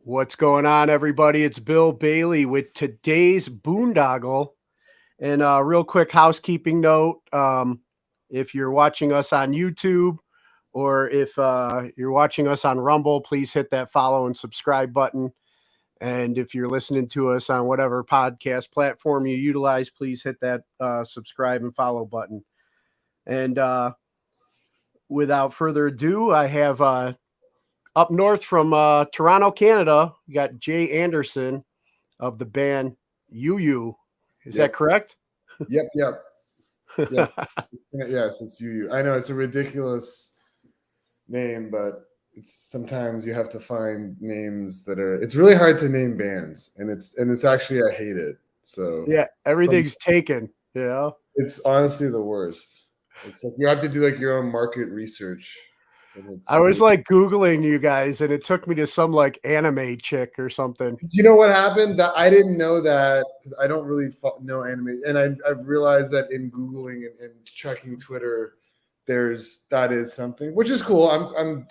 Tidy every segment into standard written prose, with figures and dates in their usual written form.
What's going on, everybody? It's Bill Bailey with today's Boondoggle. And real quick housekeeping note, if you're watching us on YouTube or if you're watching us on Rumble, please hit that follow and subscribe button. And if you're listening to us on whatever podcast platform you utilize, please hit that subscribe and follow button. And without further ado, I have up north from Toronto, Canada, we got Jay Anderson of the band UWUW. Is that correct? Yep. Yes, it's UWUW. I know it's a ridiculous name, but sometimes you have to find names that are. It's really hard to name bands, and it's actually I hate it. So yeah, everything's taken. Yeah, it's honestly the worst. It's like you have to do like your own market research. I was like Googling you guys, and it took me to some like anime chick or something. You know what happened? That I didn't know that because I don't really know anime, and I've realized that in Googling and checking Twitter, that is something, which is cool.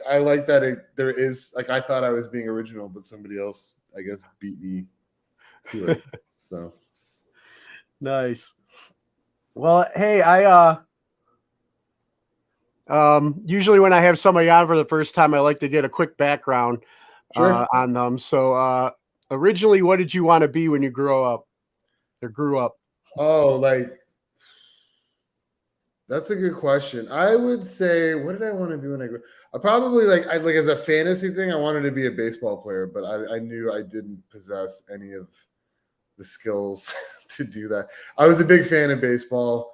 I like that there is like I thought I was being original, but somebody else I guess beat me to it. So nice. Well, hey, usually when I have somebody on for the first time, I like to get a quick background on them. So originally, what did you want to be when you grew up? Oh, like that's a good question. I would say, what did I want to be when I grew up? I probably like as a fantasy thing, I wanted to be a baseball player, but I knew I didn't possess any of the skills to do that. I was a big fan of baseball.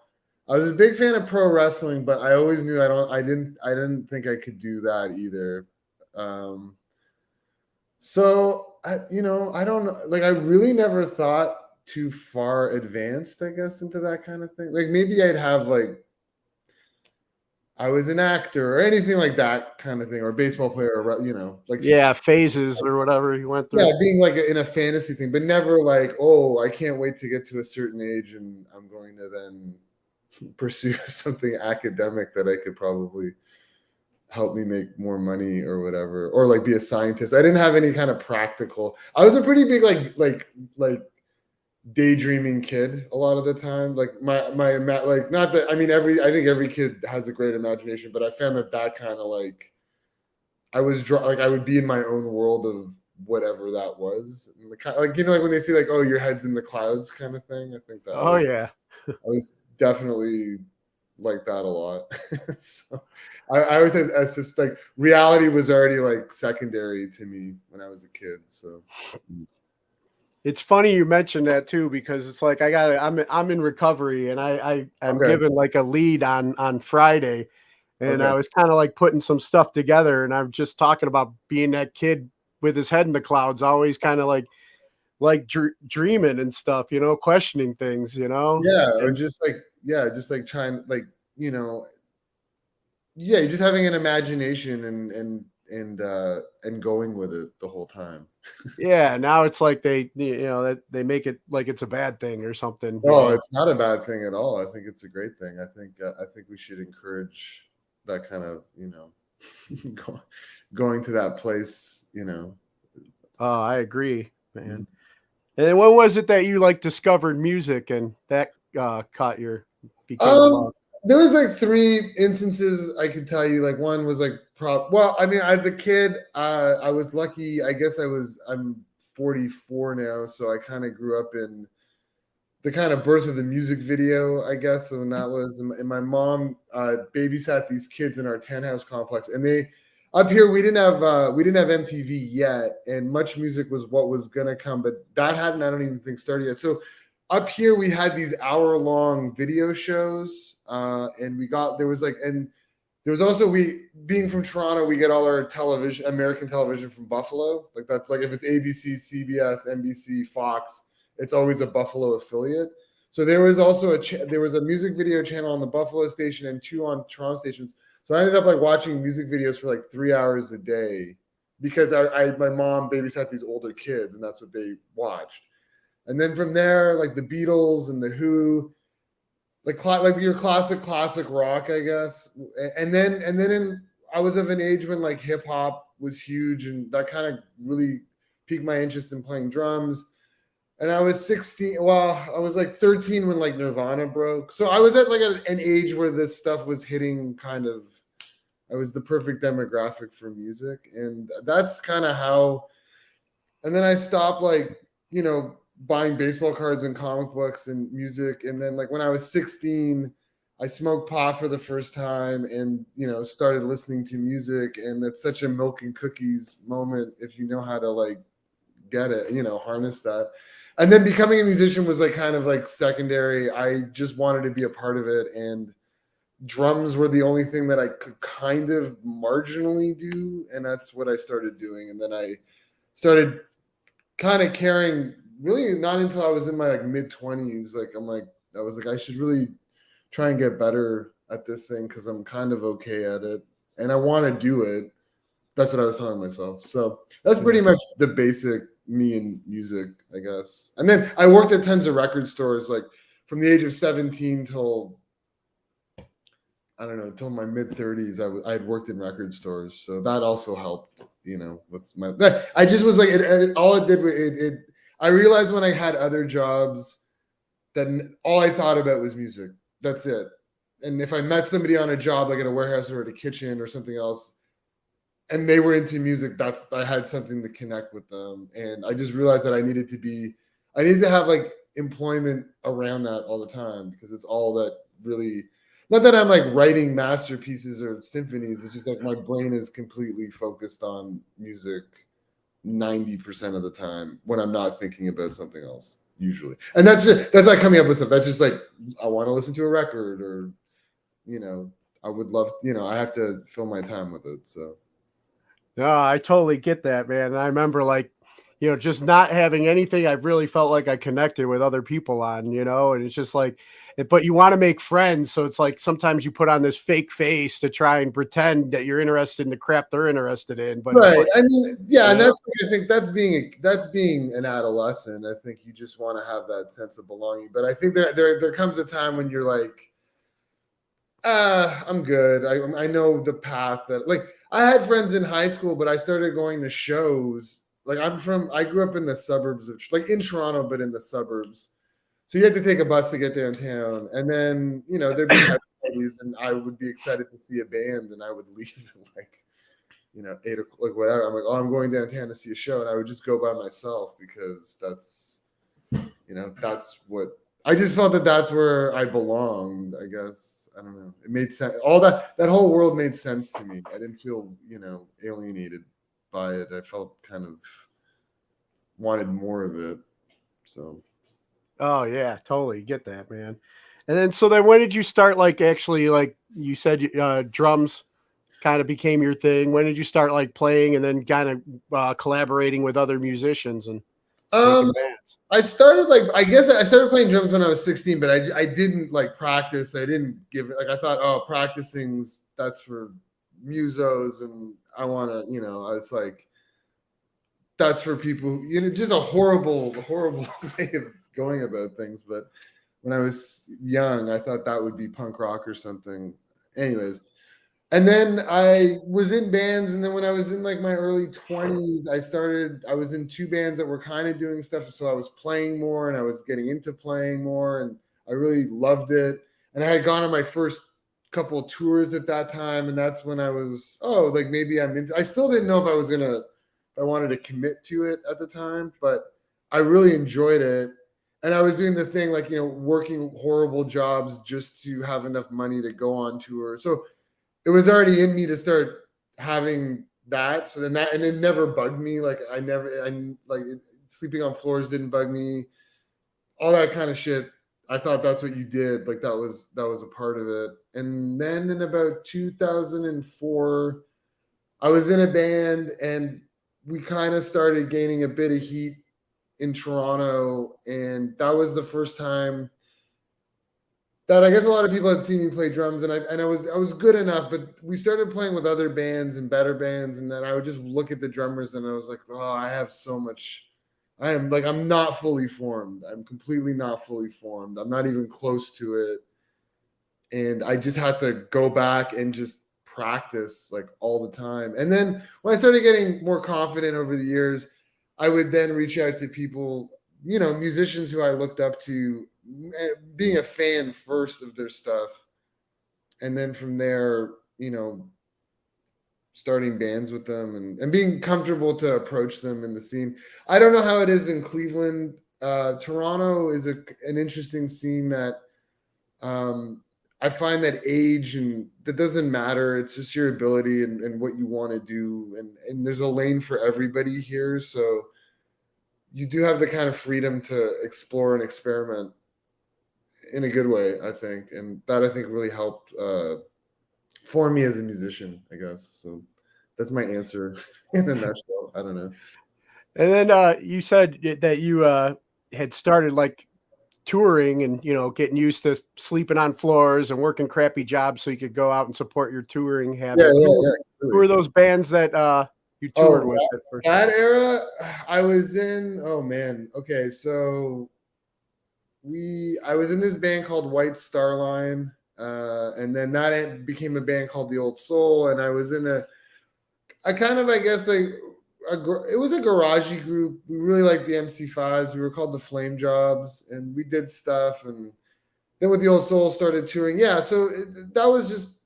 I was a big fan of pro wrestling, but I always knew I didn't think I could do that either. So I don't know. Like I really never thought too far advanced, I guess, into that kind of thing. Like maybe I'd have like I was an actor or anything like that kind of thing, or a baseball player, or like phases or whatever you went through. Yeah, being like in a fantasy thing, but never like, oh, I can't wait to get to a certain age and I'm going to then pursue something academic that I could probably help me make more money or whatever, or like be a scientist. I didn't have any kind of practical. I was a pretty big like daydreaming kid a lot of the time. Like my like not that I mean I think every kid has a great imagination, but I found that kind of like I was like I would be in my own world of whatever that was. Like like when they say like, oh, your head's in the clouds kind of thing. I think that. Oh yeah. I was definitely like that a lot. So I always had like reality was already like secondary to me when I was a kid. So it's funny you mentioned that too, because it's like I'm in recovery and I'm given like a lead on Friday, and I was kind of like putting some stuff together, and I'm just talking about being that kid with his head in the clouds, always kind of like dreaming and stuff, questioning things, or just like trying like just having an imagination and going with it the whole time. Yeah, now it's like they they make it like it's a bad thing or something. No, it's not a bad thing at all. I think it's a great thing. I think we should encourage that kind of going to that place. Oh, I agree, man. And then when was it that you like discovered music and that caught your there was like 3 instances I could tell you. Like one was like well, I mean, as a kid, I was lucky. I guess I'm 44 now, so I kind of grew up in the kind of birth of the music video, I guess. And that was, and my mom babysat these kids in our townhouse complex, and up here we didn't have MTV yet, and Much Music was what was gonna come, but that hadn't, I don't even think, started yet. So up here we had these hour-long video shows, and there was also, being from Toronto, we get all our American television from Buffalo. Like that's like if it's ABC, CBS, NBC, Fox, it's always a Buffalo affiliate. So there was also there was a music video channel on the Buffalo station and 2 on Toronto stations. So I ended up like watching music videos for like 3 hours a day because my mom babysat these older kids and that's what they watched. And then from there, like the Beatles and the Who, like your classic rock, I guess. And then I was of an age when like hip hop was huge, and that kind of really piqued my interest in playing drums. And I was 16. Well, I was like 13 when like Nirvana broke. So I was at like an age where this stuff was hitting kind of, I was the perfect demographic for music. And that's kind of how, and then I stopped like, you know, buying baseball cards and comic books and music. And then like when I was 16, I smoked pot for the first time and, you know, started listening to music. And it's such a milk and cookies moment if you know how to like get it, you know, harness that. And then becoming a musician was like kind of like secondary. I just wanted to be a part of it. And drums were the only thing that I could kind of marginally do. And that's what I started doing. And then I started kind of caring really not until I was in my like mid 20s. Like I was like, I should really try and get better at this thing because I'm kind of okay at it and I want to do it. That's what I was telling myself. So that's pretty much the basic me and music, I guess. And then I worked at tons of record stores, like from the age of 17 till, I don't know, till my mid 30s. I had worked in record stores. So that also helped, you know, with my, I just was like, all it did was I realized when I had other jobs that all I thought about was music. That's it. And if I met somebody on a job, like at a warehouse or at a kitchen or something else, and they were into music, I had something to connect with them. And I just realized that I needed to have like employment around that all the time because it's all that really, not that I'm like writing masterpieces or symphonies. It's just like my brain is completely focused on music 90% of the time when I'm not thinking about something else usually. And that's like coming up with stuff. That's just like, I want to listen to a record or, you know, I would love, you know, I have to fill my time with it. So. No, I totally get that, man. And I remember like, you know, just not having anything I really felt like I connected with other people on, you know, and it's just like, but you want to make friends. So it's like sometimes you put on this fake face to try and pretend that you're interested in the crap they're interested in. But right. Like, I mean, yeah, and that's I think that's being an adolescent. I think you just want to have that sense of belonging. But I think there comes a time when you're like, I'm good. I know the path that like I had friends in high school, but I started going to shows. Like I grew up in the suburbs of like in Toronto, but in the suburbs. So you had to take a bus to get downtown. And then, you know, there'd be parties and I would be excited to see a band and I would leave at like, you know, 8 o'clock, like whatever. I'm like, oh, I'm going downtown to see a show. And I would just go by myself because that's, you know, that's what I just felt that's where I belonged, I guess. I don't know. It made sense. All that whole world made sense to me. I didn't feel, you know, alienated by it. I felt kind of wanted more of it. So. oh yeah, totally get that, man. And then, so then when did you start like actually, like you said, drums kind of became your thing? When did you start like playing and then kind of collaborating with other musicians and making bands? I started I guess I started playing drums when I was 16, but I didn't like practice. I didn't give it like I thought, oh, practicing's that's for musos and I want to, you know, I was like, that's for people, you know, just a horrible way of going about things. But when I was young, I thought that would be punk rock or something. Anyways, and then I was in bands, and then when I was in like my early 20s, I was in 2 bands that were kind of doing stuff. So I was playing more and I was getting into playing more and I really loved it. And I had gone on my first couple of tours at that time. And that's when I was, oh, like maybe I still didn't know if I wanted to commit to it at the time, but I really enjoyed it. And I was doing the thing like, you know, working horrible jobs just to have enough money to go on tour. So it was already in me to start having that. So then and it never bugged me. Like sleeping on floors didn't bug me. All that kind of shit. I thought that's what you did. Like that was a part of it. And then in about 2004, I was in a band and we kind of started gaining a bit of heat in Toronto. And that was the first time that I guess a lot of people had seen me play drums, and I was good enough, but we started playing with other bands and better bands, and then I would just look at the drummers and I was like, oh, I have so much. I'm not fully formed. I'm completely not fully formed. I'm not even close to it. And I just had to go back and just practice like all the time. And then when I started getting more confident over the years, I would then reach out to people, musicians who I looked up to, being a fan first of their stuff. And then from there, starting bands with them and being comfortable to approach them in the scene. I don't know how it is in Cleveland. Toronto is an interesting scene that I find that age and that doesn't matter. It's just your ability and what you want to do. And there's a lane for everybody here. So you do have the kind of freedom to explore and experiment in a good way, I think. And that I think really helped for me as a musician, I guess. So that's my answer in a nutshell. I don't know. And then you said that you had started like touring and getting used to sleeping on floors and working crappy jobs so you could go out and support your touring habit. Who were those bands that you toured with at first? That era I was in? Oh man. Okay, so I was in this band called White Star Line, and then that became a band called The Old Soul, and I was in I guess it was a garagey group. We really liked the MC5s. We were called the Flame Jobs, and we did stuff. And then with The Old Soul, started touring. Yeah, so that was just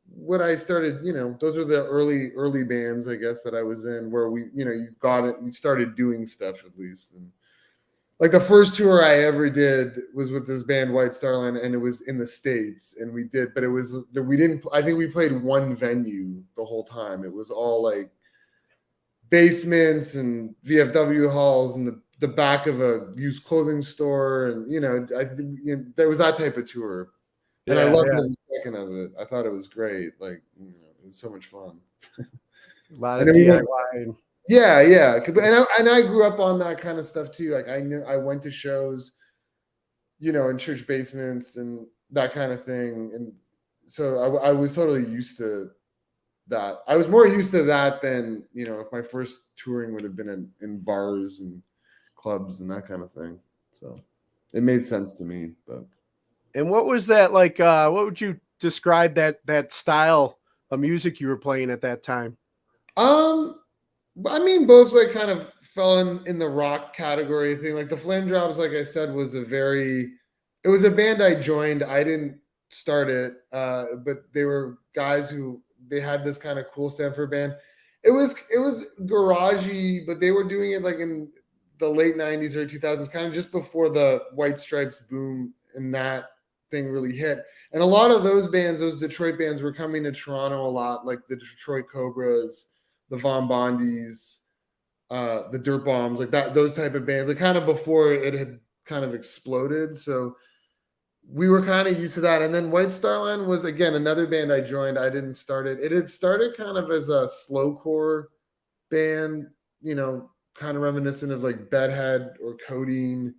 what I started. Those were the early bands, I guess, that I was in, where we, you got it. You started doing stuff at least. And like the first tour I ever did was with this band White Star Line, and it was in the States, and we did, but we didn't. I think we played one venue the whole time. It was all like basements and VFW halls and the back of a used clothing store, and there was that type of tour, and I loved every second of it. I thought it was great. Like it was so much fun. A lot of DIY. Yeah, and I grew up on that kind of stuff too. Like I went to shows, in church basements and that kind of thing, and so I was totally used to that. I was more used to that than if my first touring would have been in bars and clubs and that kind of thing. So it made sense to me. But and what was that like? What would you describe that style of music you were playing at that time? I mean, both like kind of fell in the rock category thing. Like the Flame Drops, like I said, it was a band I joined. I didn't start it, but they were guys who they had this kind of cool Stanford band. It was garagey, but they were doing it like in the late 90s or 2000s, kind of just before the White Stripes boom and that thing really hit. And a lot of those bands, those Detroit bands, were coming to Toronto a lot, like the Detroit Cobras, the Von Bondis, the Dirt Bombs, like that, those type of bands, like kind of before it had kind of exploded. So we were kind of used to that. And then White Star Line was, again, another band I joined. I didn't start it. It had started kind of as a slowcore band, kind of reminiscent of like Bedhead or Codeine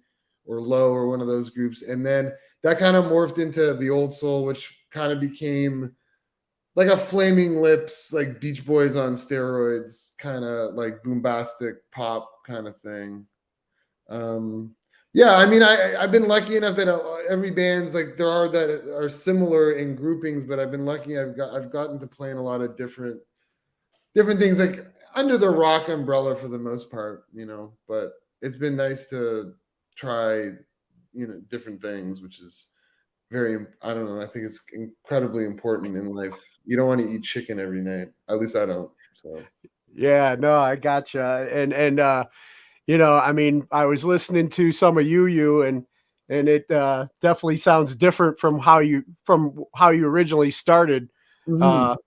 or Low or one of those groups. And then that kind of morphed into The Old Soul, which kind of became like a Flaming Lips, like Beach Boys on steroids, kind of like boombastic pop kind of thing. Yeah, I mean, I've been lucky enough that every band's like there are that are similar in groupings, but I've been lucky. I've gotten to play in a lot of different things, like under the rock umbrella for the most part, But it's been nice to try, different things, which is very. I don't know. I think it's incredibly important in life. You don't want to eat chicken every night. At least I don't. So. Yeah, no, I gotcha. And I mean, I was listening to some of UWUW and it definitely sounds different from how you originally started, the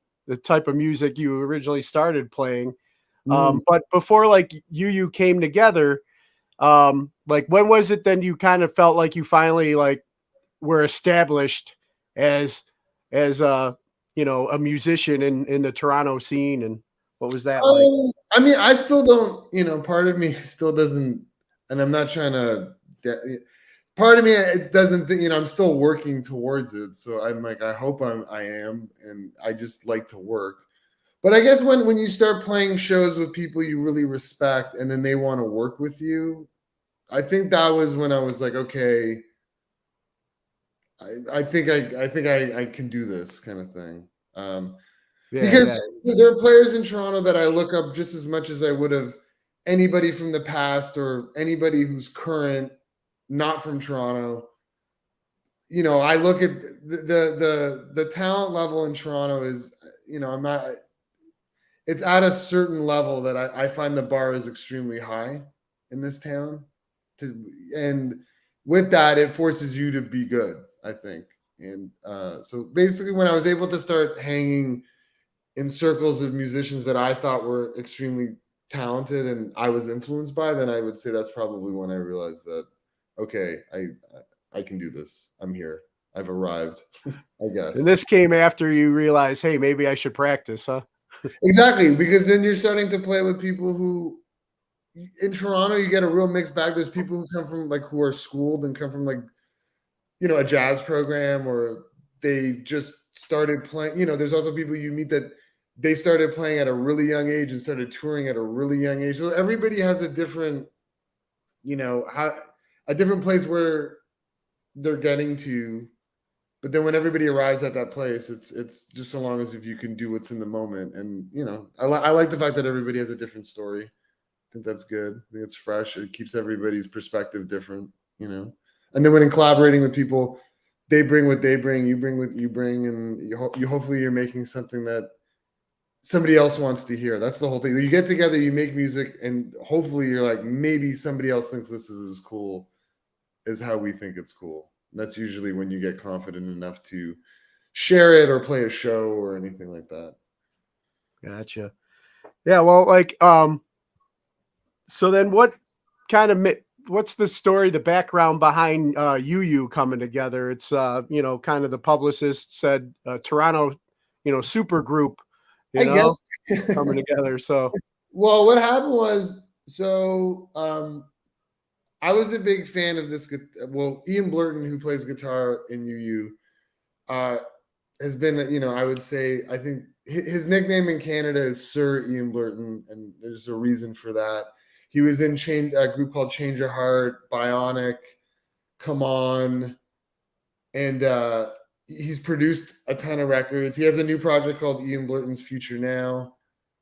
type of music you originally started playing. But before like UWUW came together, like when was it then you kind of felt like you finally like were established as a musician in the Toronto scene, and what was that like? I mean, I still don't, part of me still doesn't, and I'm not trying to, part of me, it doesn't think, I'm still working towards it. So I'm like, I hope I am, and I just like to work. But I guess when you start playing shows with people you really respect, and then they want to work with you, I think that was when I was like, okay, I think I can do this kind of thing. Because there are players in Toronto that I look up just as much as I would have anybody from the past or anybody who's current, not from Toronto. You know, I look at the talent level in Toronto is, you know, it's at a certain level that I find the bar is extremely high in this town. And with that, it forces you to be good, I think. And so basically, when I was able to start hanging in circles of musicians that I thought were extremely talented and I was influenced by, then I would say that's probably when I realized that, okay, I can do this. I'm here. I've arrived, I guess. And this came after you realized, hey, maybe I should practice, huh? Exactly, because then you're starting to play with people who, in Toronto, you get a real mixed bag. There's people who come from like who are schooled and come from like, you know, a jazz program, or they just started playing. You know, there's also people you meet that they started playing at a really young age and started touring at a really young age. So everybody has a different, you know, a different place where they're getting to. But then when everybody arrives at that place, it's just so long as if you can do what's in the moment. And, you know, I like the fact that everybody has a different story. I think that's good. I think it's fresh. It keeps everybody's perspective different, you know. And then when in collaborating with people, they bring what they bring, you bring what you bring, and you hopefully you're making something that somebody else wants to hear. That's the whole thing. You get together, you make music, and hopefully you're like, maybe somebody else thinks this is as cool as how we think it's cool. And that's usually when you get confident enough to share it or play a show or anything like that. Gotcha. Yeah, well, like, so then what kind of what's the story, the background behind UWUW coming together? It's you know, kind of the publicist said Toronto, you know, super group, you know, guess coming together. So well, what happened was, so I was a big fan of this. Well, Ian Blurton, who plays guitar in UWUW, has been, you know, I would say, I think his nickname in Canada is Sir Ian Blurton, and there's a reason for that. He was in a group called Change Your Heart, Bionic, Come On, and he's produced a ton of records. He has a new project called Ian Blurton's Future Now,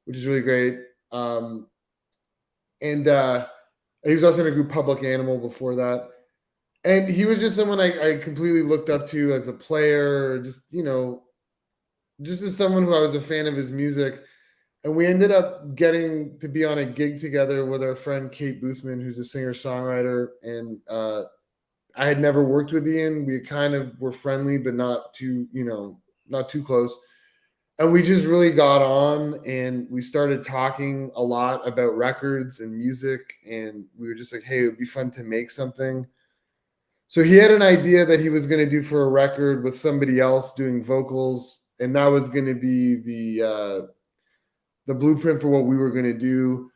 which is really great. And he was also in a group Public Animal before that. And he was just someone I completely looked up to as a player, just, you know, just as someone who I was a fan of his music. And we ended up getting to be on a gig together with our friend Kate Boosman, who's a singer-songwriter. And I had never worked with Ian. We kind of were friendly, but not too, you know, not too close. And we just really got on, and we started talking a lot about records and music. And we were just like, hey, it would be fun to make something. So he had an idea that he was going to do for a record with somebody else doing vocals. And that was going to be the blueprint for what we were going to do.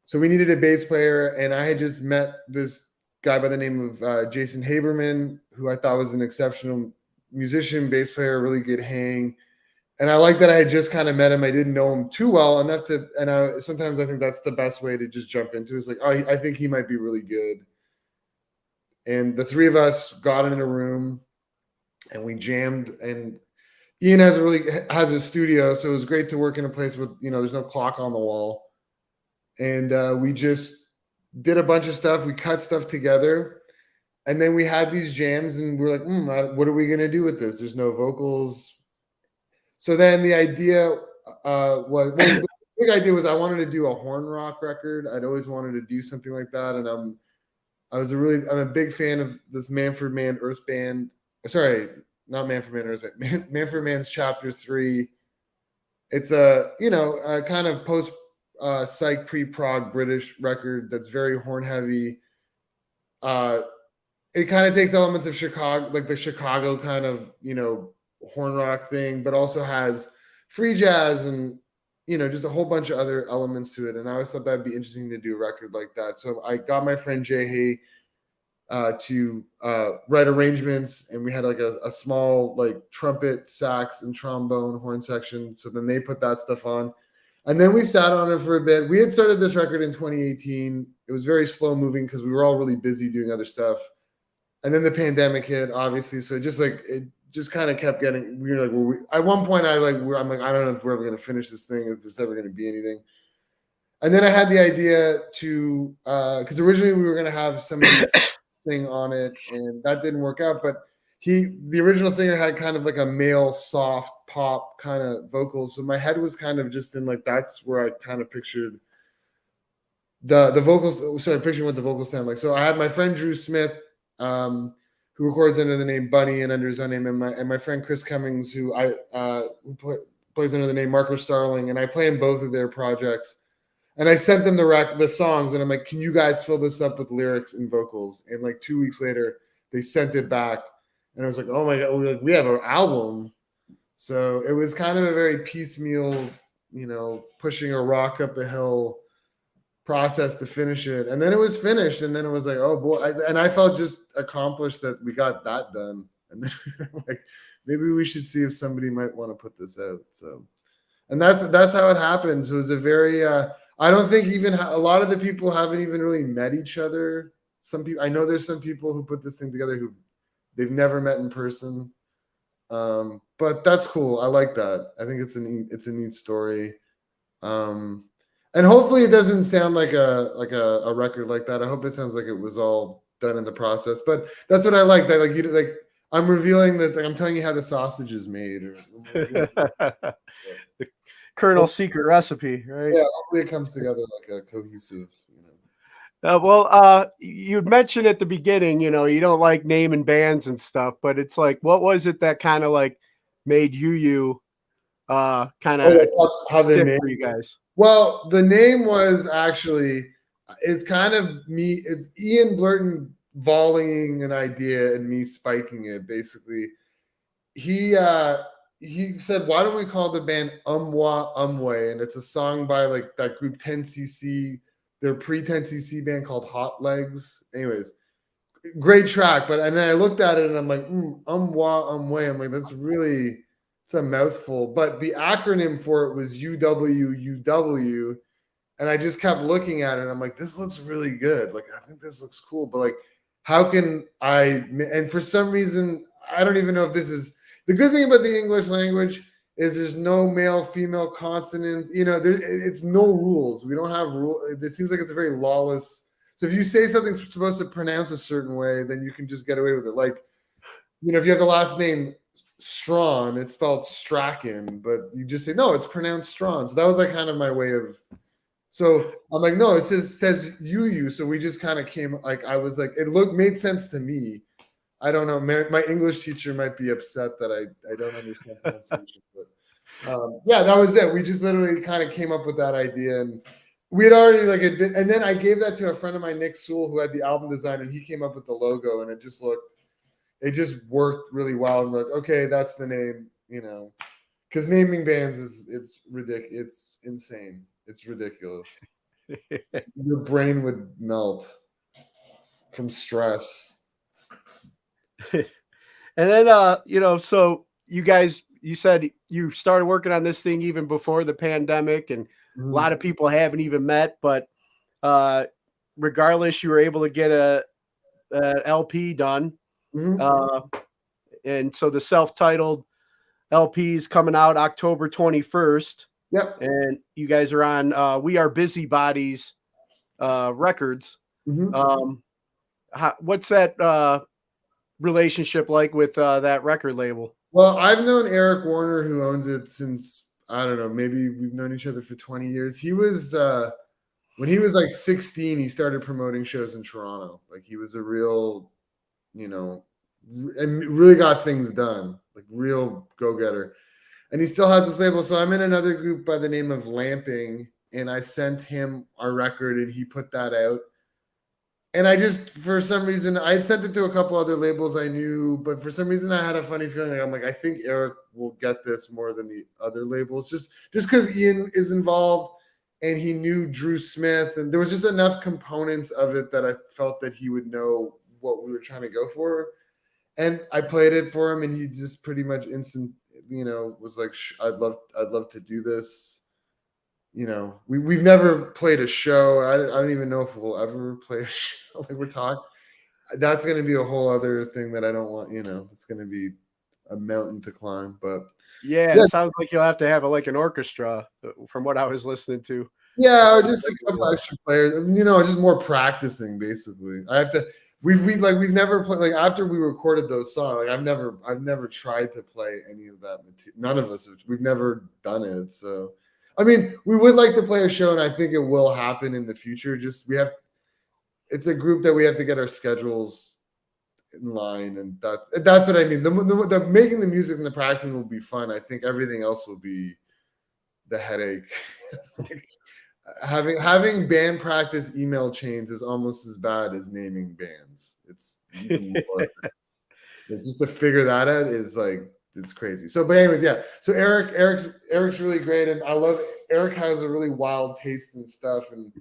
So we needed a bass player. And I had just met this guy by the name of Jason Haberman, who I thought was an exceptional musician, bass player, really good hang. And I like that I had just kind of met him. I didn't know him too well enough to, and sometimes I think that's the best way to just jump into it. It's like, oh, I think he might be really good. And the three of us got in a room and we jammed. And Ian has a studio, so it was great to work in a place with, you know, there's no clock on the wall. And we just did a bunch of stuff. We cut stuff together. And then we had these jams, and we're like, what are we going to do with this? There's no vocals. So then the idea the big idea was I wanted to do a horn rock record. I'd always wanted to do something like that. And I'm a big fan of this Manfred Mann Earth Band. Sorry, not Manfred Mann Earth Band. Manfred Mann's Chapter 3. It's a, you know, a kind of post psych pre-prog British record that's very horn heavy. It kind of takes elements of Chicago, like the Chicago kind of, you know, horn rock thing, but also has free jazz and, you know, just a whole bunch of other elements to it. And I always thought that'd be interesting to do a record like that. So I got my friend Jay Hay to write arrangements, and we had like a small like trumpet, sax, and trombone horn section. So then they put that stuff on. And then we sat on it for a bit. We had started this record in 2018. It was very slow moving because we were all really busy doing other stuff. And then the pandemic hit, obviously. So it just kind of kept getting, we were like, at one point I'm like, I don't know if we're ever going to finish this thing, if it's ever going to be anything. And then I had the idea to, because originally we were going to have somebody sing on it, and that didn't work out. But the original singer had kind of like a male soft pop kind of vocals. So my head was kind of just in like, that's where I kind of pictured the vocals. Sorry, picturing what the vocals sound like. So I had my friend Drew Smith, who records under the name Bunny and under his own name, and my friend Chris Cummings, who plays under the name Marco Starling, and I play in both of their projects. And I sent them the songs, and I'm like, can you guys fill this up with lyrics and vocals? And like 2 weeks later, they sent it back, and I was like, oh my God, we have an album. So it was kind of a very piecemeal, pushing a rock up a hill process to finish it. And then it was finished, and then it was like, oh boy. And I felt just accomplished that we got that done. And then we were like, maybe we should see if somebody might want to put this out. So, and that's how it happened. So it was a very, I don't think even a lot of the people haven't even really met each other. Some people, I know there's some people who put this thing together who they've never met in person. But that's cool. I like that. I think it's a neat story. And hopefully it doesn't sound like a record like that. I hope it sounds like it was all done in the process. But that's what I like. That like I'm revealing that, like, I'm telling you how the sausage is made, or the Colonel's secret recipe, right? Yeah, hopefully it comes together like a cohesive. You'd mentioned at the beginning, you don't like naming bands and stuff, but it's like, what was it that kind of like made UWUW kind of how they made for you guys? Well, the name was actually is kind of me. It's Ian Blurton volleying an idea and me spiking it. Basically, he said, "Why don't we call the band Umwa?" And it's a song by like that group 10cc. Their pre-10cc band called Hot Legs. Anyways, great track. And then I looked at it and I'm like, Umwa. I'm like, it's a mouthful. But the acronym for it was UWUW. And I just kept looking at it and I'm like, this looks really good. Like, I think this looks cool. But like, how can I? And for some reason, I don't even know if this is the good thing about the English language. Is there's no male, female consonant. It's no rules. We don't have rules. It seems like it's a very lawless. So if you say something's supposed to pronounce a certain way, then you can just get away with it. Like, if you have the last name Strawn, it's spelled Strachan, but you just say, no, it's pronounced Strawn. So that was like kind of my way of. So I'm like, no, it says UU. So we just kind of came, like, I was like, made sense to me. I don't know. My English teacher might be upset that I don't understand pronunciation, but yeah, that was it. We just literally kind of came up with that idea, and we had already and then I gave that to a friend of mine, Nick Sewell, who had the album design, and he came up with the logo, and it just worked really well. And we're like, okay, that's the name, because naming bands it's ridiculous. It's insane. It's ridiculous. Your brain would melt from stress. And then, so you guys, you said you started working on this thing even before the pandemic, and a lot of people haven't even met, but regardless, you were able to get a LP done. And so the self-titled LP is coming out October 21st. Yep. And you guys are on We Are Busybodies Records. What's that relationship like with that record label? Well, I've known Eric Warner, who owns it, since, I don't know, maybe we've known each other for 20 years. He was when he was like 16, he started promoting shows in Toronto. Like, he was a real, and really got things done, like real go-getter. And he still has this label. So I'm in another group by the name of Lamping, and I sent him our record and he put that out. And I just, for some reason, I had sent it to a couple other labels I knew, but for some reason I had a funny feeling. I'm like, I think Eric will get this more than the other labels, just because Ian is involved and he knew Drew Smith, and there was just enough components of it that I felt that he would know what we were trying to go for. And I played it for him, and he just pretty much was like, I'd love to do this. We've never played a show. I don't even know if we'll ever play a show. Like, we're talking, that's going to be a whole other thing that I don't want. It's going to be a mountain to climb. But yeah, it sounds like you'll have to have an orchestra, from what I was listening to. Yeah, or just a couple extra players. Just more practicing. Basically, I have to. We've never played like after we recorded those songs. Like I've never tried to play any of that material. None of us. We've never done it. So, I mean, we would like to play a show, and I think it will happen in the future. Just we have. It's a group that we have to get our schedules in line, and that's what I mean. The making the music and the practicing will be fun. I think everything else will be the headache. Like, having band practice email chains is almost as bad as naming bands. It's even more. Just to figure that out is like it's crazy. So, but anyways, yeah. So Eric's really great, and I love Eric has a really wild taste in stuff, and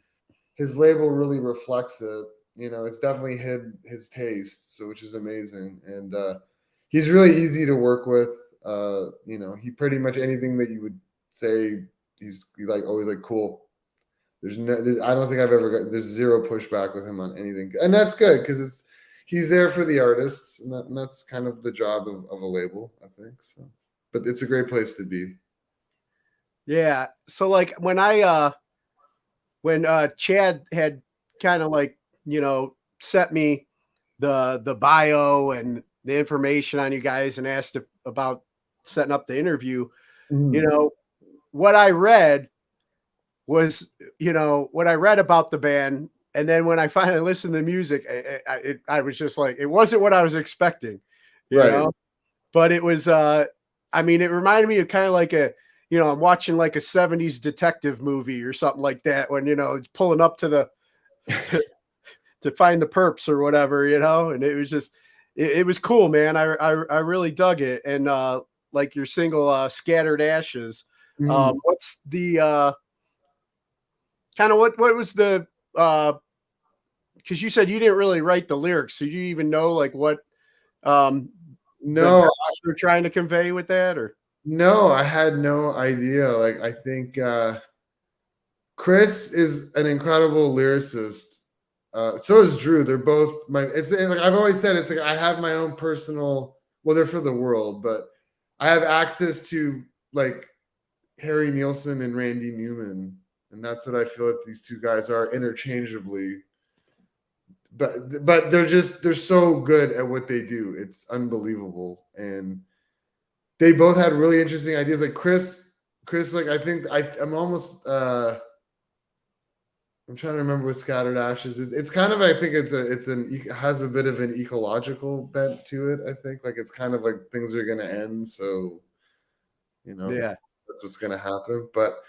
his label really reflects it. It's definitely his taste, so which is amazing, and he's really easy to work with. He pretty much anything that you would say, he's like always like cool. I don't think there's zero pushback with him on anything. And that's good because he's there for the artists, and that's kind of the job of a label, I think. So, but it's a great place to be. Yeah. So like when Chad had kind of like, sent me the bio and the information on you guys and asked about setting up the interview, what I read was, what I read about the band. And then when I finally listened to the music, I was just like, it wasn't what I was expecting, you know, but it was, it reminded me of kind of like I'm watching like a 70s detective movie or something like that when, it's pulling up to to find the perps or whatever, and it was just, it was cool, man. I really dug it. And like your single, Scattered Ashes, what's the, kind of what was the because you said you didn't really write the lyrics, so do you even know like what no you're trying to convey with that? Or no, I had no idea. Like I think Chris is an incredible lyricist, so is Drew. They're both it's like I've always said, it's like I have my own personal, well, they're for the world, but I have access to like Harry Nilsson and Randy Newman. And that's what I feel like these two guys are interchangeably. But they're so good at what they do. It's unbelievable. And they both had really interesting ideas. Like Chris, like I think I'm almost I'm trying to remember what Scattered Ashes is. It's kind of, I think it has a bit of an ecological bent to it. I think like it's kind of like things are gonna end. So that's what's gonna happen. But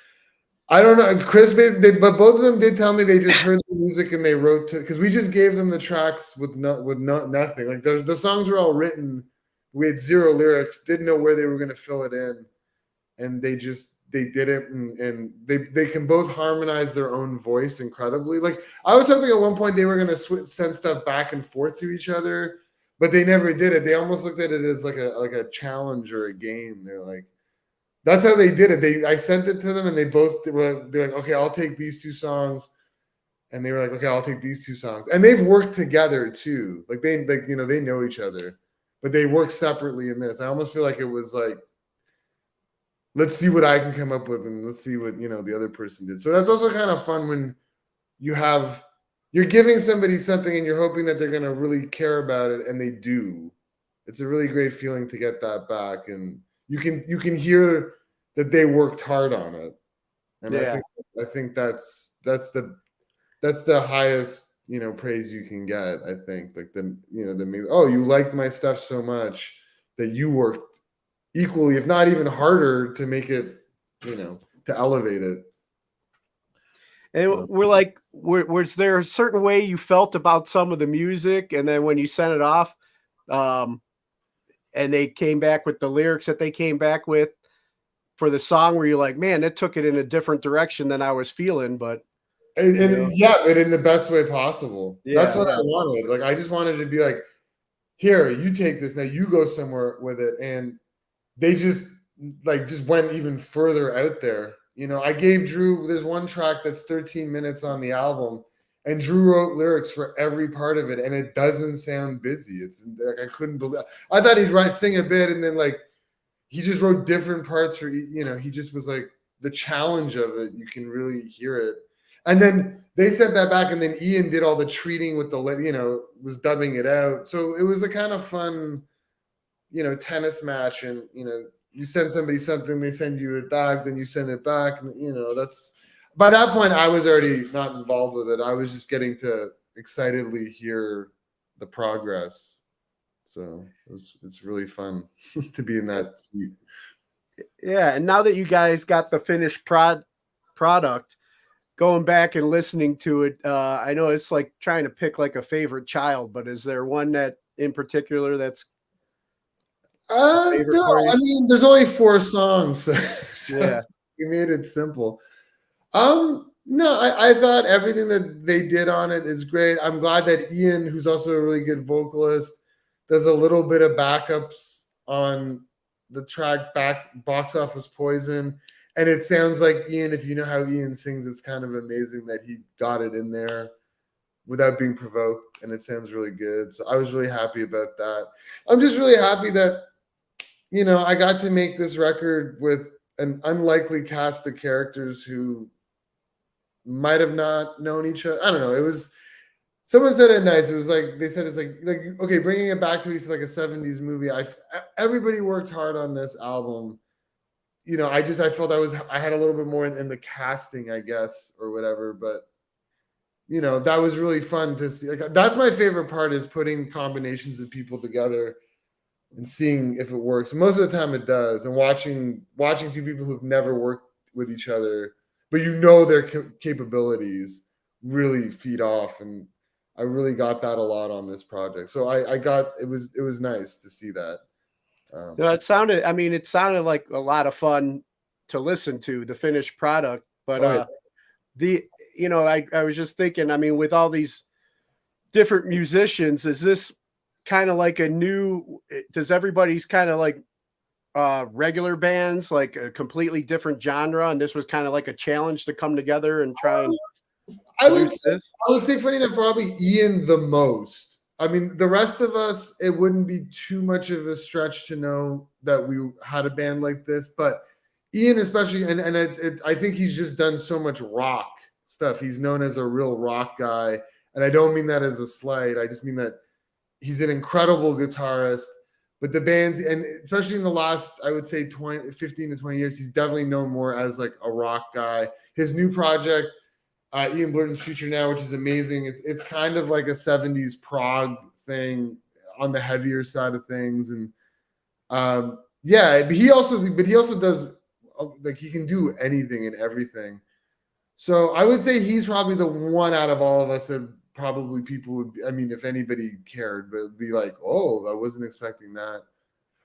I don't know. Chris, but both of them did tell me they just heard the music and they wrote because we just gave them the tracks with nothing. Like the songs were all written. We had zero lyrics, didn't know where they were going to fill it in, and they did it, and they can both harmonize their own voice incredibly. Like I was hoping at one point they were going to send stuff back and forth to each other, but they never did it. They almost looked at it as like a challenge or a game. They're like. That's how they did it. I sent it to them, and they're like, okay, I'll take these two songs, and they were like, okay, I'll take these two songs, and they've worked together too. Like they know each other, but they work separately in this. I almost feel like it was like, let's see what I can come up with, and let's see what the other person did. So that's also kind of fun when you're giving somebody something, and you're hoping that they're gonna really care about it, and they do. It's a really great feeling to get that back, and you can hear that they worked hard on it, and I think that's the highest praise you can get. I think like you liked my stuff so much that you worked equally, if not even harder, to make it to elevate it. And we're like, was there a certain way you felt about some of the music, and then when you sent it off, and they came back with the lyrics that they came back with for the song, where you're like, man, that took it in a different direction than I was feeling, but but in the best way possible. That's what I wanted. Like I just wanted to be like, here, you take this, now you go somewhere with it, and they just went even further out there. I gave Drew, there's one track that's 13 minutes on the album, and Drew wrote lyrics for every part of it, and it doesn't sound busy. It's like I couldn't believe. I thought he'd sing a bit, and then like he just wrote different parts for. He just was like, the challenge of it, you can really hear it. And then they sent that back, and then Ian did all the treating with the, was dubbing it out. So it was a kind of fun, tennis match. And, you send somebody something, they send you it back, then you send it back. And, that's, by that point, I was already not involved with it. I was just getting to excitedly hear the progress. So it's really fun to be in that seat. Yeah. And now that you guys got the finished product, going back and listening to it, I know it's like trying to pick like a favorite child, but is there one that in particular that's favorite for you? I mean, there's only 4 songs, so Yeah. we made it simple. No, I thought everything that they did on it is great. I'm glad that Ian, who's also a really good vocalist, does a little bit of backups on the track Box Office Poison. And it sounds like Ian, if you know how Ian sings, it's kind of amazing that he got it in there without being provoked. And it sounds really good. So I was really happy about that. I'm just really happy that, I got to make this record with an unlikely cast of characters who might have not known each other. I don't know. It was, someone said it nice. It was like, they said, it's like, okay, bringing it back to like a 70s movie. Everybody worked hard on this album. I felt I had a little bit more in the casting, I guess, or whatever. But, that was really fun to see. Like, that's my favorite part, is putting combinations of people together and seeing if it works. And most of the time it does. And watching 2 people who've never worked with each other, but their capabilities, really feed off. And I really got that a lot on this project. So it was nice to see that. No, it sounded like a lot of fun to listen to, the finished product. But I was just thinking, I mean, with all these different musicians, is this kind of like does everybody's kind of like regular bands, like a completely different genre, and this was kind of like a challenge to come together and try and I would say funny enough, probably Ian the most. I mean, the rest of us, it wouldn't be too much of a stretch to know that we had a band like this, but Ian especially, and I think he's just done so much rock stuff. He's known as a real rock guy, and I don't mean that as a slight. I just mean that he's an incredible guitarist. But the bands, and especially in the last, I would say 15 to 20 years, he's definitely known more as like a rock guy. His new project, Ian Blurton's Future Now, which is amazing. It's kind of like a 70s prog thing on the heavier side of things. And but he also does, like, he can do anything and everything. So I would say he's probably the one out of all of us that probably people would, I mean, if anybody cared, but it'd be like, oh, I wasn't expecting that.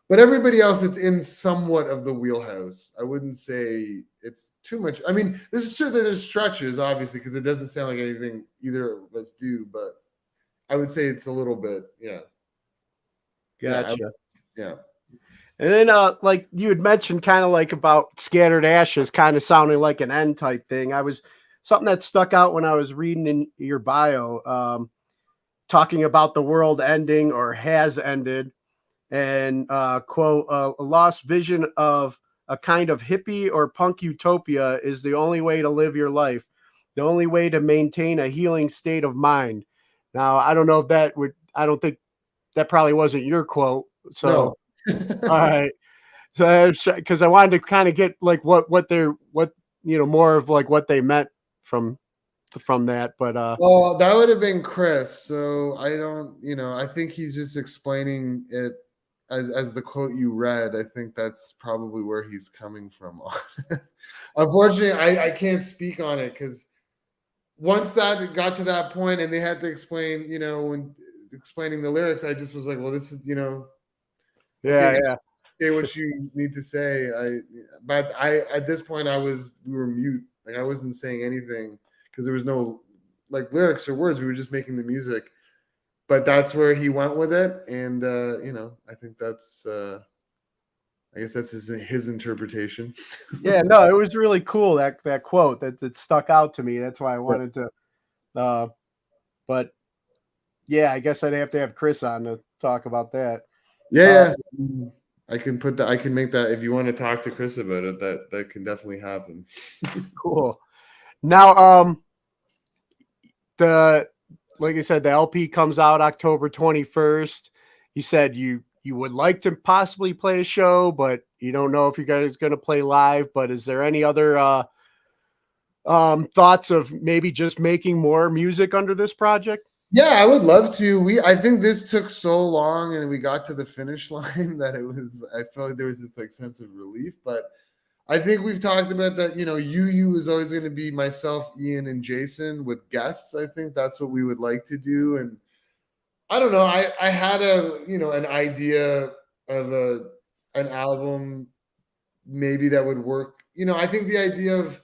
But everybody else, it's in somewhat of the wheelhouse. I wouldn't say it's too much. I mean, there's stretches, obviously, because it doesn't sound like anything either of us do, but I would say it's a little bit, yeah. Gotcha. Yeah. And then, like you had mentioned, kind of like about Scattered Ashes, kind of sounding like an end type thing. Something that stuck out when I was reading in your bio, talking about the world ending or has ended, and quote, a lost vision of a kind of hippie or punk utopia is the only way to live your life, the only way to maintain a healing state of mind. Now, I don't know if I don't think that probably wasn't your quote. So, No. all right. So, because I wanted to kind of get like what more of like what they meant from that. But well, that would have been Chris. So I don't, I think he's just explaining it as the quote you read. I think that's probably where he's coming from. Unfortunately, I can't speak on it, because once that got to that point and they had to explain, when explaining the lyrics, I just was like, well, this is, okay, say what you need to say. But at this point we were mute. Like, I wasn't saying anything because there was no like lyrics or words. We were just making the music. But that's where he went with it, and I think that's I guess that's his interpretation. Yeah, no, it was really cool, that quote that stuck out to me. That's why I wanted to. But yeah, I guess I'd have to have Chris on to talk about that. Yeah. I can put that. I can make that. If you want to talk to Chris about it, that can definitely happen. Cool. Now, like I said, the LP comes out October 21st. You said you would like to possibly play a show, but you don't know if you guys going to play live. But is there any other thoughts of maybe just making more music under this project? Yeah, I would love to. I think this took so long and we got to the finish line that I felt like there was this like sense of relief. But I think we've talked about that, UU is always going to be myself, Ian, and Jason with guests. I think that's what we would like to do. And I don't know, I had an idea of an album maybe that would work. I think the idea of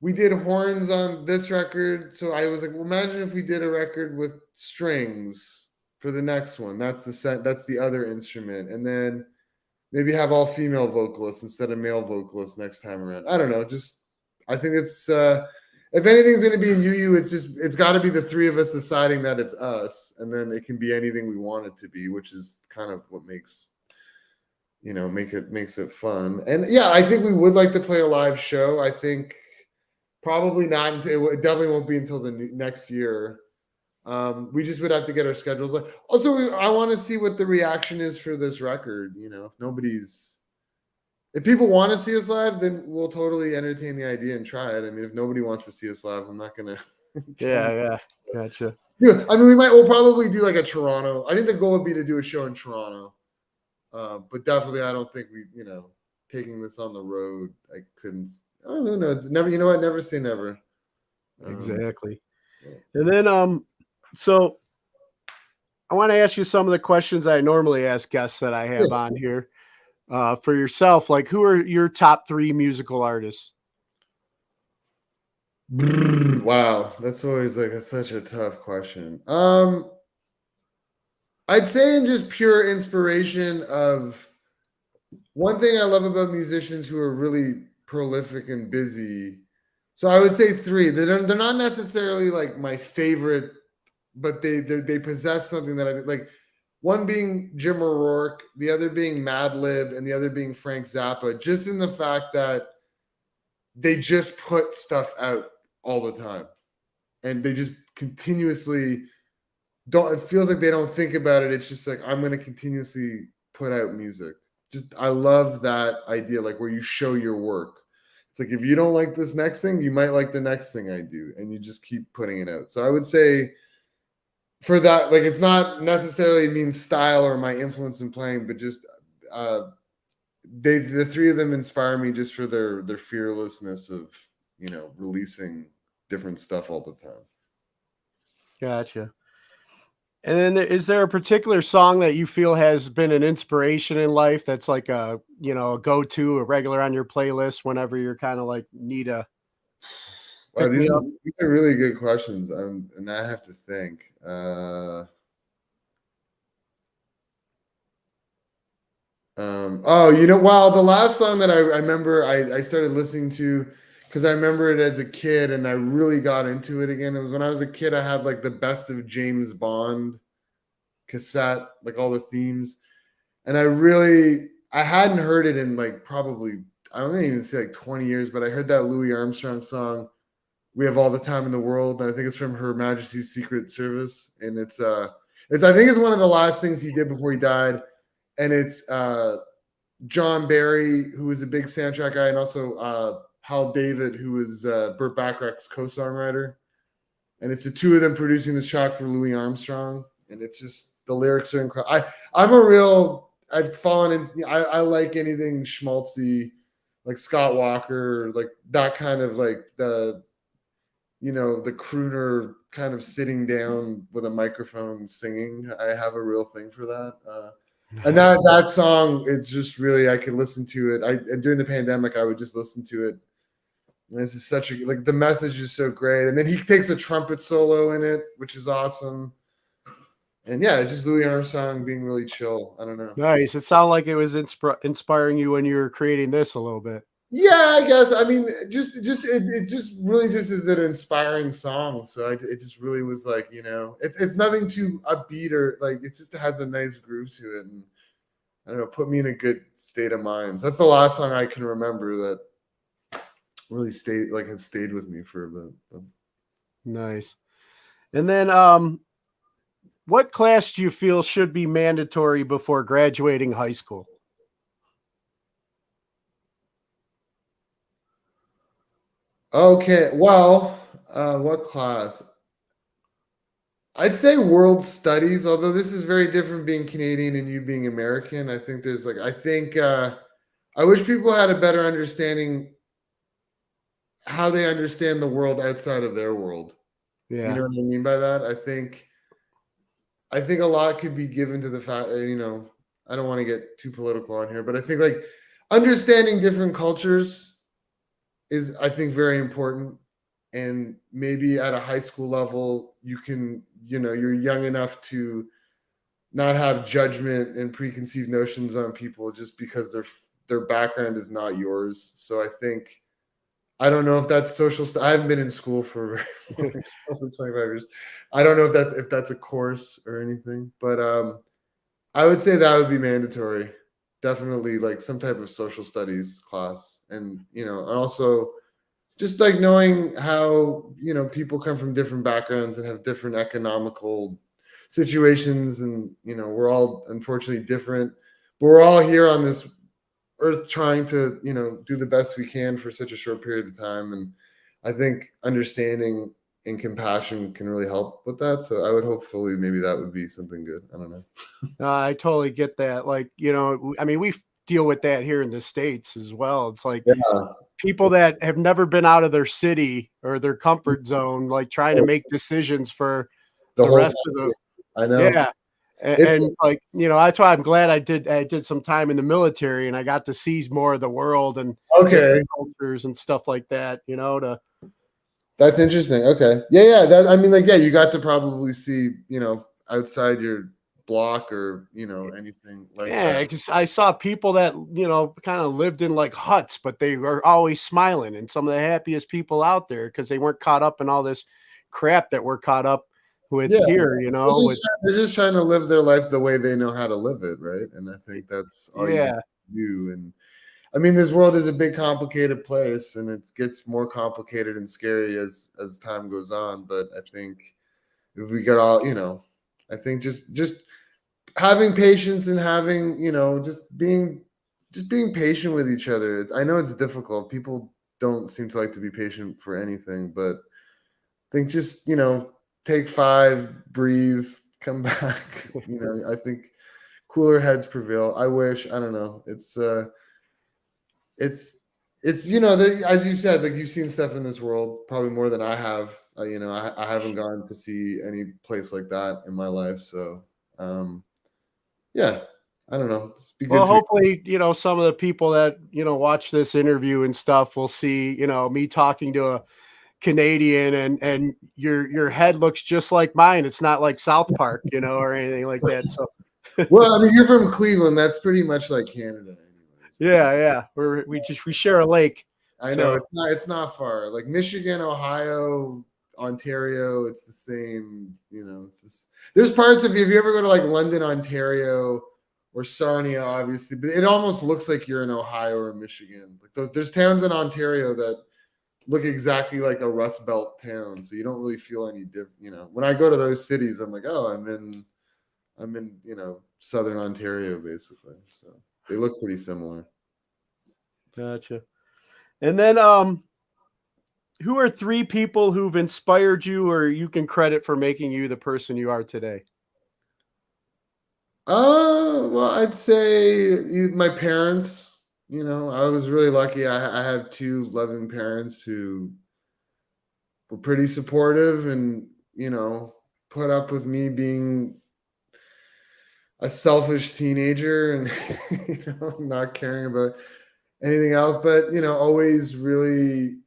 we did horns on this record. So I was like, well, imagine if we did a record with strings for the next one. That's the other instrument. And then maybe have all female vocalists instead of male vocalists next time around. I don't know. I think it's, if anything's going to be in UU, it's got to be the three of us deciding that it's us. And then it can be anything we want it to be, which is kind of what makes it fun. And yeah, I think we would like to play a live show. I think probably not until, it definitely won't be until the next year. We just would have to get our schedules. Also, I want to see what the reaction is for this record. If people want to see us live, then we'll totally entertain the idea and try it. I mean, if nobody wants to see us live, I'm not gonna. Yeah, gotcha. Yeah, I mean, we'll probably do like a Toronto. I think the goal would be to do a show in Toronto, but definitely, I don't think taking this on the road. I couldn't. I don't know. Never. You know what? Never say never. Exactly. Yeah. And then, so I want to ask you some of the questions I normally ask guests that I have on here. For yourself, like, who are your top 3 musical artists? Wow, that's always such a tough question. I'd say in just pure inspiration of one thing I love about musicians who are really prolific and busy. So I would say 3. They're not necessarily like my favorite, but they possess something that I like. One being Jim O'Rourke, the other being Madlib, and the other being Frank Zappa. Just in the fact that they just put stuff out all the time, and they just continuously don't. It feels like they don't think about it. It's just like, I'm going to continuously put out music. I love that idea, like where you show your work. It's like, if you don't like this next thing, you might like the next thing I do, and you just keep putting it out. So I would say for that, like, it's not necessarily means style or my influence in playing, but just the 3 of them inspire me just for their fearlessness of releasing different stuff all the time. Gotcha. And then is there a particular song that you feel has been an inspiration in life that's like a go-to, a regular on your playlist whenever you're kind of like need a Wow, these are really good questions. And I have to think. Wow, the last song that I remember I started listening to, because I remember it as a kid and I really got into it again. It was when I was a kid. I had like the Best of James Bond cassette, like all the themes. And I hadn't heard it in like probably, I don't even say like 20 years, but I heard that Louis Armstrong song, We Have All the Time in the World. And I think it's from Her Majesty's Secret Service. And I think it's one of the last things he did before he died. And it's John Barry, who was a big soundtrack guy, and also Hal David, who was Burt Bacharach's co-songwriter. And it's the 2 of them producing this track for Louis Armstrong. And it's just, the lyrics are incredible. I've fallen in, I like anything schmaltzy, like Scott Walker, like that kind of like the crooner kind of sitting down with a microphone singing. I have a real thing for that. And that song, it's just really, I could listen to it. During the pandemic, I would just listen to it. And this is such a, like, the message is so great. And then he takes a trumpet solo in it, which is awesome. And yeah, it's just Louis Armstrong being really chill. I don't know. Nice. It sounded like it was inspiring you when you were creating this a little bit. Yeah, I guess. I mean, it just really just is an inspiring song. So it just really was like, it's nothing too upbeat or like, it just has a nice groove to it. And I don't know, put me in a good state of mind. So that's the last song I can remember that really has stayed with me for a bit. Nice. And then what class do you feel should be mandatory before graduating high school? Okay, well, what class? I'd say world studies, although this is very different being Canadian and you being American. I think I wish people had a better understanding how they understand the world outside of their world. You Yeah. know what I mean by that? I think a lot could be given to the fact, I don't want to get too political on here, but I think like understanding different cultures is, I think, very important. And maybe at a high school level, you're young enough to not have judgment and preconceived notions on people just because their background is not yours. So I think, I don't know if that's I haven't been in school for over 25 years. I don't know if that's a course or anything, but I would say that would be mandatory. Definitely like some type of social studies class, and and also just like knowing how people come from different backgrounds and have different economical situations, and we're all unfortunately different, but we're all here on this earth trying to do the best we can for such a short period of time. And I think understanding and compassion can really help with that. So I would hopefully maybe that would be something good. I don't know. I totally get that. Like, I mean, we deal with that here in the States as well. It's like Yeah, people that have never been out of their city or their comfort zone, like trying to make decisions for the the whole rest of country. the, I know. yeah. It's And like, that's why I'm glad I did some time in the military and I got to see more of the world and okay. different cultures and stuff like that, That's interesting. Okay. Yeah. That, I mean, like, yeah, you got to probably see, outside your block or, anything like yeah, that. because I saw people that, kind of lived in like huts, but they were always smiling and some of the happiest people out there because they weren't caught up in all this crap that we're caught up with Yeah. here, with, They're just trying to live their life the way they know how to live it. Right. And I think that's all you yeah. do. And I mean, this world is a big, complicated place, and it gets more complicated and scary as time goes on. But I think if we get all, I think just having patience and having, just being patient with each other. I know it's difficult. People don't seem to like to be patient for anything, but I think just, take 5, breathe, come back. I think cooler heads prevail. I don't know. It's as you said, like you've seen stuff in this world probably more than I have. I haven't gone to see any place like that in my life. So yeah, I don't know. It's be good Well, to. hopefully, some of the people that, watch this interview and stuff will see, me talking to a Canadian and your head looks just like mine. It's not like South Park, or anything like that. So Well, I mean, you're from Cleveland. That's pretty much like Canada, anyways. yeah. We share a lake. I know So it's not far. Like Michigan, Ohio, Ontario, it's the same. It's just, there's parts of if you ever go to like London, Ontario, or Sarnia, obviously, but it almost looks like you're in Ohio or Michigan. Like there's towns in Ontario that look exactly like a Rust Belt town, so you don't really feel any different. When I go to those cities, I'm like, oh, I'm in Southern Ontario, basically. So they look pretty similar. gotcha. And then who are 3 people who've inspired you or you can credit for making you the person you are today? Well, I'd say my parents. I was really lucky. I have 2 loving parents who were pretty supportive and put up with me being a selfish teenager and not caring about anything else, but always really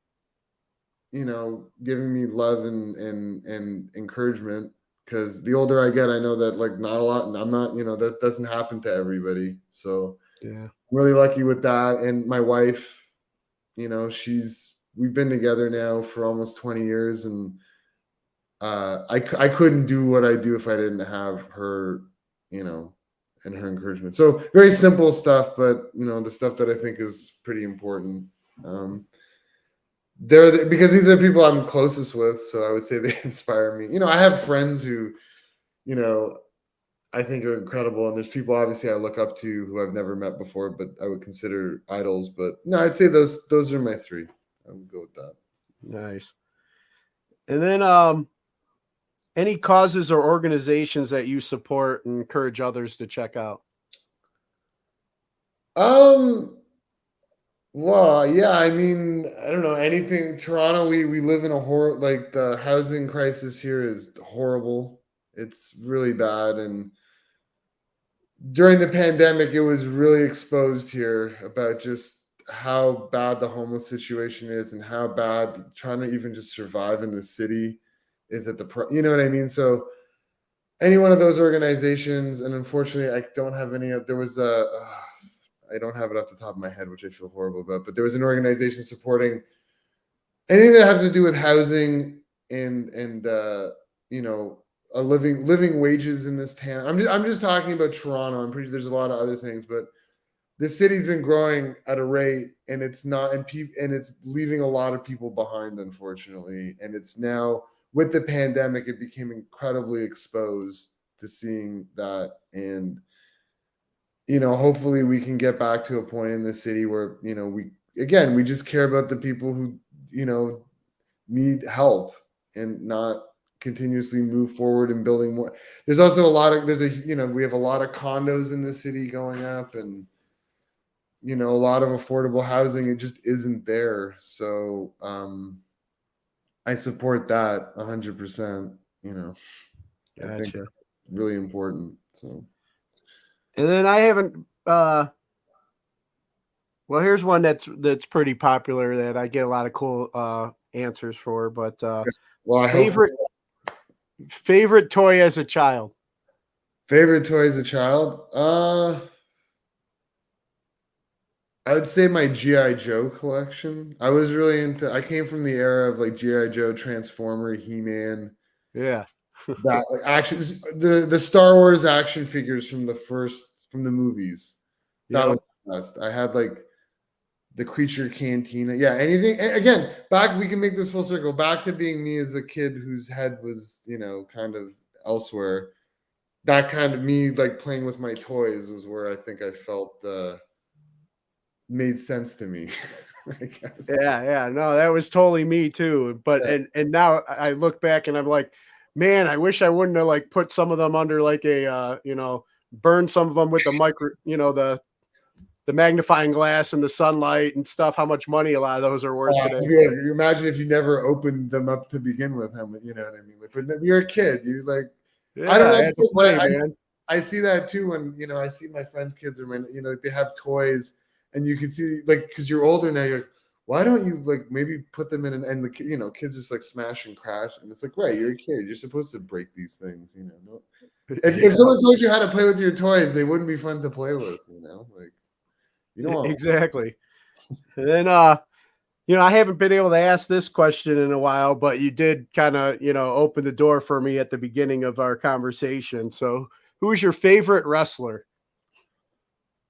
giving me love and encouragement. Because the older I get, I know that like not a lot, and I'm not, that doesn't happen to everybody. So Yeah. I'm really lucky with that. And my wife, we've been together now for almost 20 years, and I couldn't do what I do if I didn't have her, and her encouragement. So very simple stuff, but the stuff that I think is pretty important. Because these are the people I'm closest with, so I would say they inspire me. I have friends who, I think are incredible, and there's people obviously I look up to who I've never met before, but I would consider idols. But no, I'd say those are my three. I would go with that. Nice. And then any causes or organizations that you support and encourage others to check out? Well, yeah, I mean, I don't know anything. Toronto, we live in a like the housing crisis here is horrible. It's really bad, and during the pandemic, it was really exposed here about just how bad the homeless situation is and how bad trying to even just survive in the city is at you know what I mean? So any one of those organizations, and unfortunately, I don't have any. There was I don't have it off the top of my head, which I feel horrible about, but there was an organization supporting anything that has to do with housing and living wages in this town. I'm just talking about Toronto. I'm pretty sure there's a lot of other things, but the city's been growing at a rate, and it's not, and it's leaving a lot of people behind, unfortunately. And it's now with the pandemic, it became incredibly exposed to seeing that. And hopefully we can get back to a point in the city where we just care about the people who need help and not continuously move forward and building more. There's also we have a lot of condos in the city going up, and a lot of affordable housing. It just isn't there. So I support that 100%. Gotcha. I think really important. So, and then I haven't. Well, here's one that's pretty popular that I get a lot of cool answers for. But favorite toy as a child. Favorite toy as a child? I would say my G.I. Joe collection. I was really I came from the era of like G.I. Joe, Transformer, He-Man. Yeah. That like action, the Star Wars action figures from the movies. That was the best. I had like the Creature Cantina. Yeah, anything. Again, we can make this full circle. Back to being me as a kid whose head was, kind of elsewhere. That kind of me, like playing with my toys, was where I think I felt made sense to me. I guess. Yeah. No, that was totally me too. But and now I look back and I'm like, man, I wish I wouldn't have like put some of them under like a burned some of them with the the magnifying glass and the sunlight and stuff. How much money a lot of those are worth today. You imagine if you never opened them up to begin with. How much, you know what I mean? Like, but you're a kid. You like. Yeah, I don't know. Man. I see that too when I see my friends' kids are they have toys, and you can see like because you're older now. You're like, why don't you like maybe put them in and the kids just like smash and crash, and it's like, right, you're a kid. You're supposed to break these things. If someone told you how to play with your toys, they wouldn't be fun to play with. Like. Exactly. And then, I haven't been able to ask this question in a while, but you did kind of, open the door for me at the beginning of our conversation. So who is your favorite wrestler?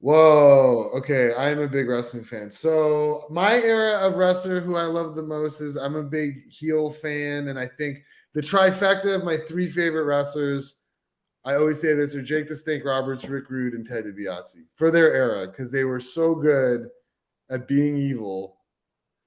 Whoa. Okay. I'm a big wrestling fan. So my era of wrestler who I love the most is I'm a big heel fan. And I think the trifecta of my three favorite wrestlers, I always say this, are Jake the Snake Roberts, Rick Rude, and Ted DiBiase for their era because they were so good at being evil.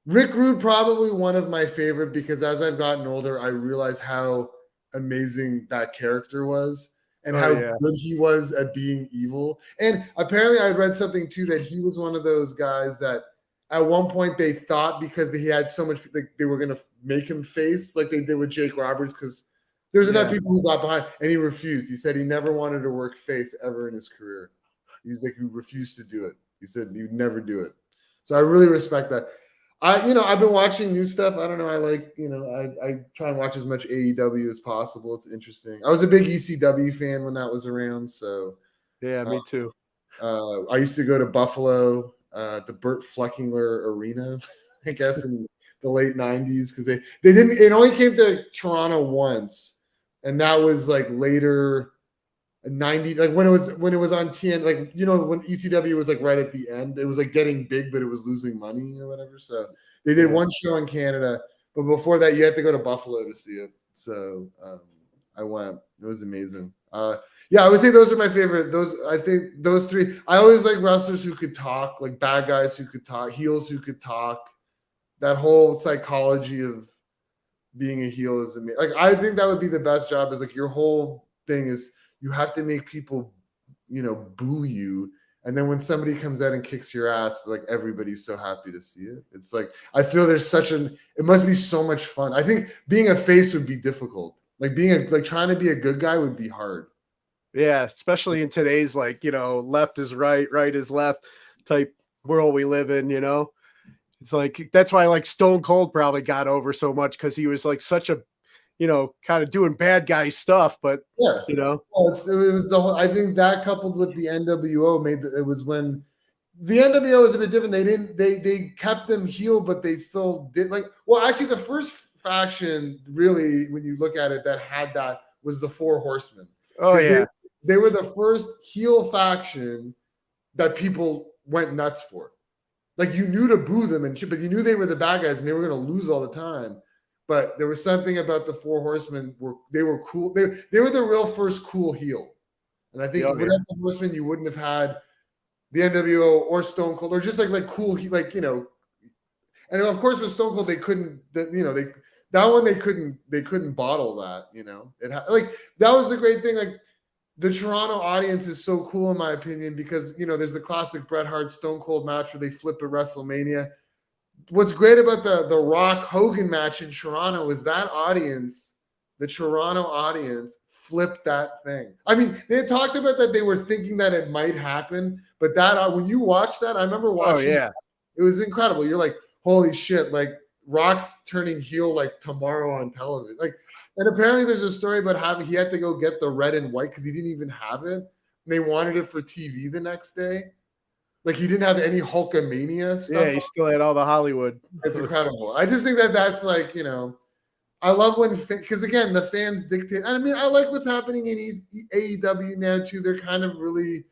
Rick Rude, probably one of my favorite because as I've gotten older, I realize how amazing that character was and how good he was at being evil. And apparently I read something too that he was one of those guys that at one point they thought because he had so much, like they were going to make him face like they did with Jake Roberts because there's enough people who got behind, and he refused. He said he never wanted to work face ever in his career. He's like, he refused to do it. He said he would never do it. So I really respect that. I've been watching new stuff. I don't know. I like, I try and watch as much AEW as possible. It's interesting. I was a big ECW fan when that was around. So yeah, me too. I used to go to Buffalo, the Burt Fleckingler Arena, I guess in the late 90s because they didn't. It only came to Toronto once. And that was like later 90, like when it was on TN, like, you know, when ECW was like right at the end, it was like getting big, but it was losing money or whatever. So they did one show in Canada, but before that, you had to go to Buffalo to see it. So I went. It was amazing. Yeah, I would say those are my favorite. I think those three. I always like wrestlers who could talk, like bad guys who could talk, heels who could talk. That whole psychology of being a heel is amazing. Like, I think that would be the best job. Is like your whole thing is you have to make people, you know, boo you. And then when somebody comes out and kicks your ass, like everybody's so happy to see it. It's like, I feel there's it must be so much fun. I think being a face would be difficult. Like trying to be a good guy would be hard. Yeah, especially in today's, like, you know, left is right, right is left type world we live in, you know. It's like, that's why like Stone Cold probably got over so much, because he was like such a, you know, kind of doing bad guy stuff, but yeah, you know. well, it was the whole, I think that coupled with the NWO it was when the NWO was a bit different. They kept them heel, but they still did like, well, actually the first faction really, when you look at it, that had that was the Four Horsemen. Oh yeah. They were the first heel faction that people went nuts for. Like, you knew to boo them and shit, but you knew they were the bad guys and they were going to lose all the time. But there was something about the Four Horsemen they were cool. They were the real first cool heel. And I think without the Horsemen, you wouldn't have had the NWO or Stone Cold, or just like cool, like, you know. And of course with Stone Cold, they couldn't, you know, they couldn't bottle that, you know. Like, that was the great thing. Like, the Toronto audience is so cool, in my opinion, because, you know, there's the classic Bret Hart Stone Cold match where they flip at WrestleMania. What's great about the Rock Hogan match in Toronto is that audience, the Toronto audience, flipped that thing. I mean, they had talked about that they were thinking that it might happen, but that when you watch that, I remember watching. Oh, yeah. It was incredible. You're like, holy shit! Like, Rock's turning heel like tomorrow on television. Like, and apparently there's a story about he had to go get the red and white because he didn't even have it. And they wanted it for TV the next day. Like, he didn't have any Hulkamania stuff. Yeah, he still had all the Hollywood. It's incredible. I just think that's like, you know, I love when, because again, the fans dictate. I mean, I like what's happening in AEW now too. They're kind of really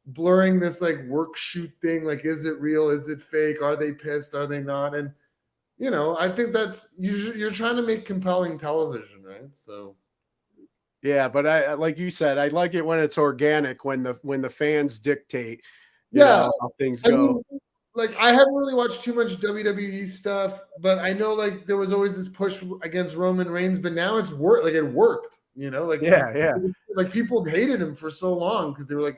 blurring this like work shoot thing. Like, is it real? Is it fake? Are they pissed? Are they not? And, you know, I think that's, you're trying to make compelling television, right? So. Yeah, but I, like you said, I like it when it's organic, when the fans dictate. Yeah, how things go. I mean, like, I haven't really watched too much WWE stuff, but I know like there was always this push against Roman Reigns, but now it's worked. Like, it worked, you know. Like, like people hated him for so long because they were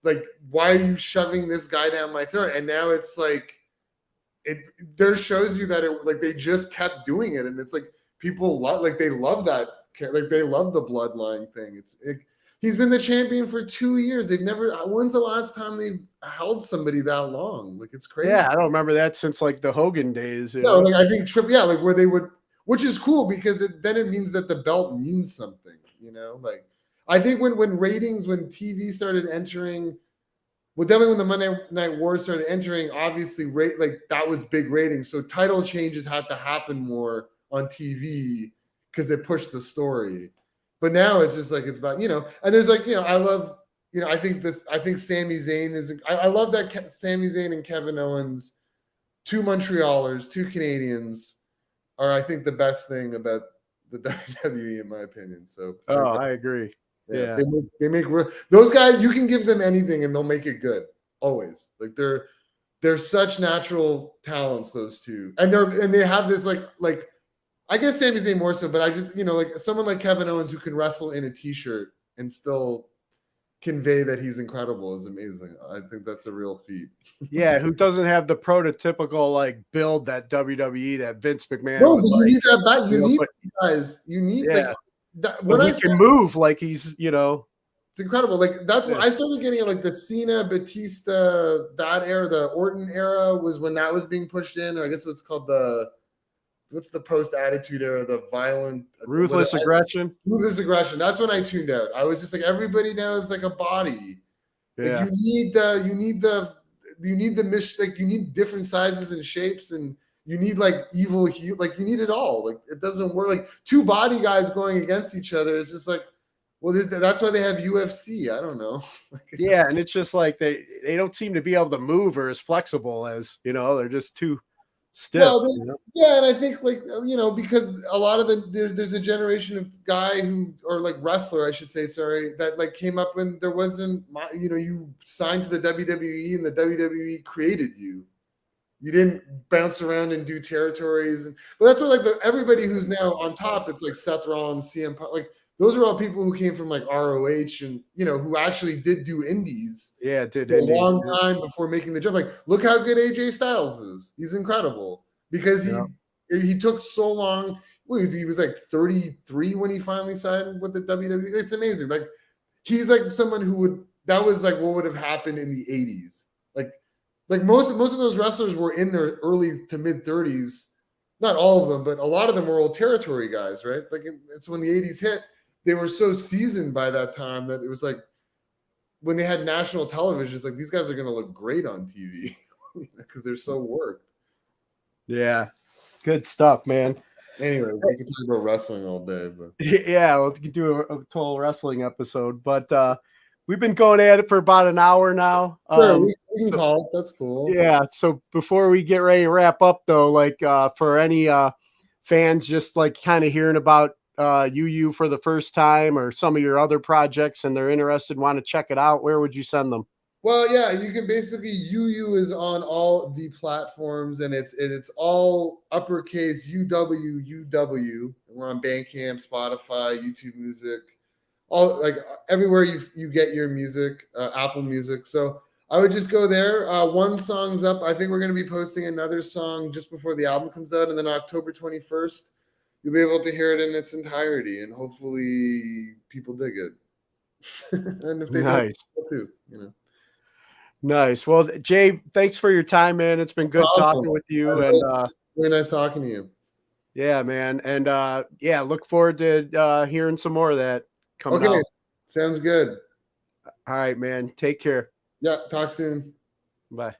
like, why are you shoving this guy down my throat? And now it's like, there shows you that it, like, they just kept doing it, and it's like people love, like, they love that, like, they love the bloodline thing. He's been the champion for 2 years. They've never. When's the last time they've held somebody that long? Like, it's crazy. Yeah, I don't remember that since like the Hogan days. No, like, I think like where they would, which is cool because then it means that the belt means something. You know, like, I think when ratings, when TV started entering, well, definitely when the Monday Night Wars started entering, obviously like that was big ratings. So title changes had to happen more on TV because it pushed the story. But now it's just like, it's about, you know, and there's like, you know, I love, you know, I think Sami Zayn is, I love that Sami Zayn and Kevin Owens, 2 Montrealers, 2 Canadians, are, I think, the best thing about the WWE, in my opinion. So, I agree. Yeah. They make those guys, you can give them anything and they'll make it good. Always. Like, they're such natural talents, those two. And they have this like, I guess Sami Zayn more so, but I just, you know, like someone like Kevin Owens who can wrestle in a t-shirt and still convey that he's incredible is amazing. I think that's a real feat. Yeah, who doesn't have the prototypical like build that WWE, that Vince McMahon. No, but you need that back. You need guys. You need like that. When he can move like he's, you know, it's incredible. Like, that's when I started getting like the Cena, Batista, that era, the Orton era was when that was being pushed in, or I guess what's called what's the post-attitude era, the violent ruthless aggression. Ruthless aggression. That's when I tuned out. I was just like, everybody now is like a body. Yeah. Like, you need different sizes and shapes, and you need like evil heel, like you need it all. Like, it doesn't work. Like, 2 body guys going against each other is just like, Well, that's why they have UFC. I don't know. Yeah, and it's just like they don't seem to be able to move or as flexible as, they're just too stiff. Well, yeah, and I think like because a lot of there's a generation of guy who, or like wrestler, I should say, sorry, that like came up when there wasn't, you signed to the WWE and the WWE created you. You didn't bounce around and do territories, but that's what like everybody who's now on top. It's like Seth Rollins, CM Punk, like those are all people who came from like ROH and who actually did do indies. Yeah, did for indies, a long time before making the jump. Like, look how good AJ Styles is. He's incredible because he took so long. He was like 33 when he finally signed with the WWE. It's amazing. Like he's like someone who that was like what would have happened in the 80s. Like most of those wrestlers were in their early to mid 30s. Not all of them, but a lot of them were old territory guys, right? Like it's when the 80s hit, they were so seasoned by that time that it was like when they had national television, it's like these guys are going to look great on TV because they're so worked. Yeah, good stuff, man. Anyways, we can talk about wrestling all day, but yeah, we could do a total wrestling episode, but we've been going at it for about an hour now. Sure, we can call it. That's cool. Yeah. So before we get ready to wrap up, though, like for any fans just like kind of hearing about UU for the first time or some of your other projects and they're interested and want to check it out, where would you send them? Well, yeah, you can basically UU is on all the platforms and it's all uppercase UWUW. We're on Bandcamp, Spotify, YouTube Music, all like everywhere you get your music, Apple Music. So I would just go there. One song's up. I think we're going to be posting another song just before the album comes out, and then October 21st, you'll be able to hear it in its entirety, and hopefully people dig it. And if they nice. do, too, Nice. Well, Jay, thanks for your time, man. It's been good talking with you. And really nice talking to you. Yeah, man. And yeah, look forward to hearing some more of that coming out. Sounds good. All right, man. Take care. Yeah, talk soon. Bye.